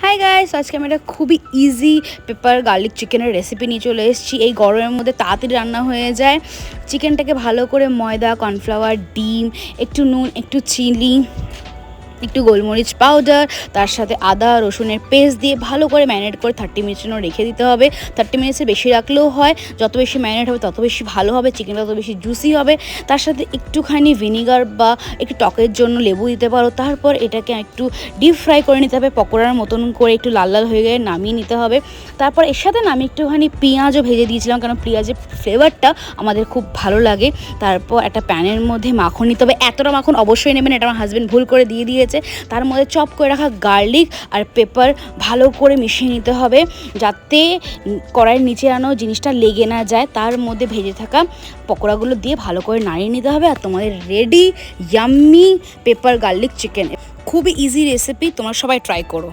Hi guys, আজকে আমি একটা খুবই ইজি পেপার গার্লিক চিকেনের রেসিপি নিয়ে চলে এসেছি। এই গরমের মধ্যে তাড়াতাড়ি রান্না হয়ে যায়। চিকেনটাকে ভালো করে ময়দা, কর্নফ্লাওয়ার, ডিম, একটু নুন, একটু চিনি, একটু গোলমরিচ পাউডার, তার সাথে আদা রসুনের পেস্ট দিয়ে ভালো করে ম্যারিনেট করে 30 মিনিটের জন্য রেখে দিতে হবে। 30 মিনিটসের বেশি রাখলেও হয়, যত বেশি ম্যারিনেট হবে তত বেশি ভালো হবে, চিকেনটা তত বেশি জুসি হবে। তার সাথে একটুখানি ভিনিগার বা একটু টকের জন্য লেবু দিতে পারো। তারপর এটাকে একটু ডিপ ফ্রাই করে নিতে হবে, পকোড়ার মতন করে একটু লাল লাল হয়ে গেলে নামিয়ে নিতে হবে। তারপর এর সাথে আমি একটুখানি পেঁয়াজও ভেজে দিয়েছিলাম, কারণ পেঁয়াজের ফ্লেভারটা আমাদের খুব ভালো লাগে। তারপর একটা প্যানের মধ্যে মাখন নিতে হবে। এতটা মাখন অবশ্যই নেবেন, এটা আমার হাজব্যান্ড ভুল করে দিয়ে দিয়েছে। তার মধ্যে চপ করে রাখা গার্লিক আর পেপার ভালো করে মিশিয়ে নিতে হবে, যাতে কড়াইয়ের নিচে আনো জিনিসটা লেগে না যায়। তার মধ্যে ভেজে থাকা পকোড়াগুলো দিয়ে ভালো করে নাড়িয়ে নিতে হবে, আর তোমাদের ready yummy paper garlic chicken. খুবই ইজি রেসিপি, তোমরা সবাই ট্রাই করো।